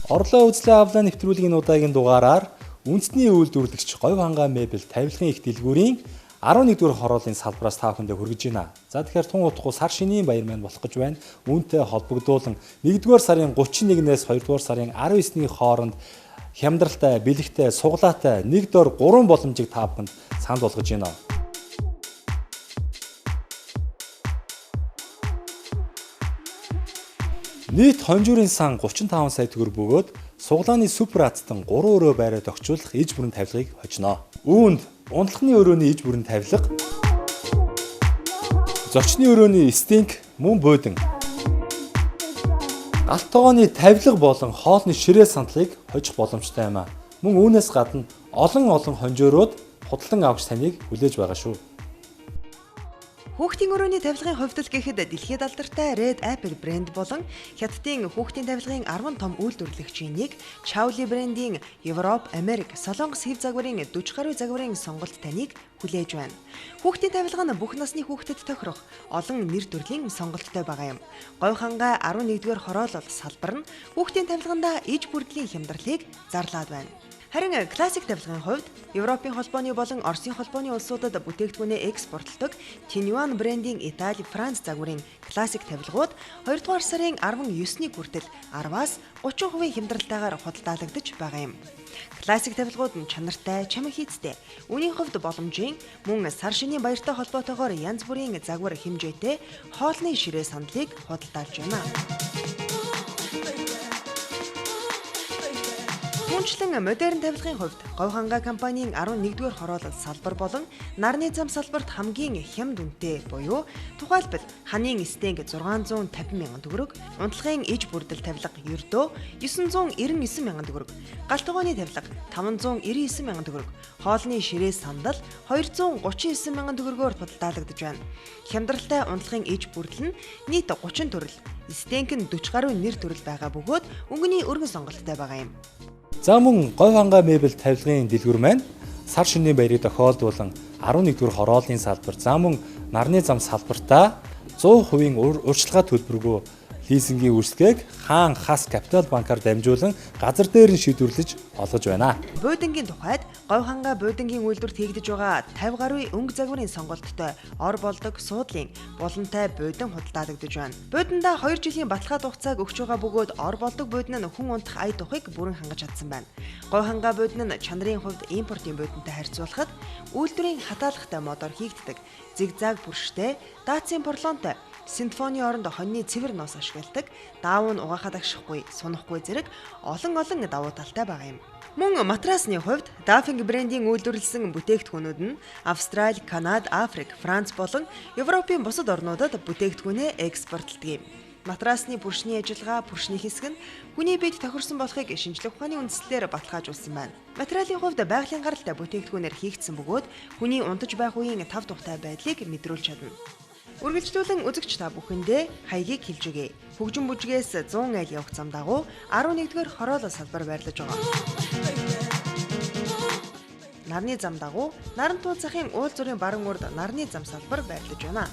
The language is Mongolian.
Орлоо үзлээ авлаа нэвтрүүлгийн удаагийн дугаараар үндэсний үйлдвэрлэгч Говь хангаа мебель тавилгын их дэлгүүрийн 11-р хорооллын салбараас та бүхэндээ хүргэж байна. За тэгэхээр тун удахгүй сар шинийн баяр маань болох гэж байна. Үүнтэй холбогдуулан 1-р сарын 31-ээс 2-р сарын 19-ний хооронд хямдралтай, бэлэгтэй, суглаатай нэг дор 3 боломжийг та бүхэнд санд болгож байна. Нийт хонжуурын сан 35 сая төгрөг бөгөөд суглааны супер азтан 3 өрөө байраад огчуулах иж бүрэн тавилгыг хожно. Үүнд унтлахны өрөөний иж бүрэн тавилга, зочны өрөөний стенк мөн буудан, галт тогооны тавилга болон хоолны ширээ сандлыг хожих боломжтой юм а. Мөн үүнээс гадна олон хонжоорууд худалдан авахч таныг хүлээж байгаа шүү. Хүүхдийн өрөөний тавилгын хувьд л гэхэд дэлхийд алдартай Red Apple брэнд болон Хятадын хүүхдийн тавилгын 10 том үйлдвэрлэгчийн нэг Chowli брендийн Европ, Америк, Солонгос хэв загварын 40 гаруй загварын сонголт таныг хүлээж байна. Хүүхдийн тавилга нь бүх насны хүүхдэд тохирох олон нэр төрлийн сонголттой байгаа юм. Говь хангаа 11-р хороолол салбар нь хүүхдийн тавилгандаа иж бүрдлийн хямдралыг зарлаад байна. Харин классик тавилгын хувьд Европын холбооны болон Оросын холбооны улсуудад бүтээгдэхүүнээ экспортлдог Tinyuan брендийн Итали, Франц загварын классик тавилгууд 2-р сарын 19-ний хүртэл 10-аас 30% хямдралтайгаар худалдаалагдаж байгаа юм. Классик тавилгууд нь чанартай, чамин хийцтэй, үнийн хувьд боломжийн мөн сар шинийн баяртай холбоотойгоор янз бүрийн загвар хэмжээтэй хоолны ширээ сандлыг худалдаалж байна. Түүнчлэн модерн тавилгын хувьд Говь хангаа компанийн 11-р хороолол салбар болон нарны зам салбарт хамгийн хямд үнэтэй буюу тухайлбал ханийн стенк 650 мянган төгрөг, унтлагын иж бүрдэл тавилга ердөө 999 мянган төгрөг, галт тогооны тавилга 599 мянган төгрөг, хоолны ширээ сандал 239 мянган төгрөгөөр худалдаалагдаж байна. Хямдралтай унтлагын иж бүрдэл нь нийт 30 төрөл, стенк нь 40 гаруй нэр төрөл байгаа бөгөөд өнгөний өргөн сонголттой байгаа юм. За мөн Говь хангаа мебель тавилгын дэлгүүр маань сар шинийн баярыг тохиолдуулан 11-р хорооллын салбар, за мөн нарны зам салбартаа 100% урьдчилгаа төлбөргүй лизингийн үрсгийг хаан хас капитал банкар дамжуулан газар дээр нь шийдвэрлэж олгож байна. Буудангийн тухайд Говь хангаа буудангийн үйлдвэрт хийгдэж байгаа 50 гаруй өнгө загварын сонголттой ор болдог суудлын булантай буудан худалдаалагдаж байна. Буудандаа 2 жилийн баталгаа хугацааг өгч байгаа бөгөөд ор болдог буудан нь хүн унтах ая тухыг бүрэн хангаж чадсан байна. Говь хангаа буудан нь чанарын хувьд импортын буудантай харьцуулахад үйлдвэрийн хатаалгатай модоор хийгддэг, зигзаг бүрштэй, даацын порлонтой, синтфоны оронд хоньны цэвэр нуус ашигладаг, даав нь угаахад агшихгүй, сунахгүй зэрэг олон давуу талтай байгаа юм. Мөн матрасны хувьд Dafing брендийн үйлдвэрлэсэн бүтээгдэхүүнүүд нь Австрали, Канада, Африк, Франц болон Европын бусад орнуудад бүтээгдэхүүнээ экспортлдог юм. Матрасны бүршний ажиллагаа, бүршний хэсэг нь хүний биед тохирсон болохыг шинжлэх ухааны үндслэлээр баталгаажуулсан байна. Материалын хувьд байгалийн гаралтай бүтээгдэхүүнээр хийгдсэн бөгөөд хүний унтаж байх үеийн тав тухтай байдлыг мэдрүүлж чадна. Үргэлжлүүлэн үзэгч та бүхэндээ хаягийг хэлж өгье. Хөгжин бүжгээс 100 айл явах зам дагуу 11-р хороолол салбар байрлаж байгаа. Нарны зам дагуу Нарантуул захын уул зүрийн баруун урд нарны зам салбар байрлаж байна.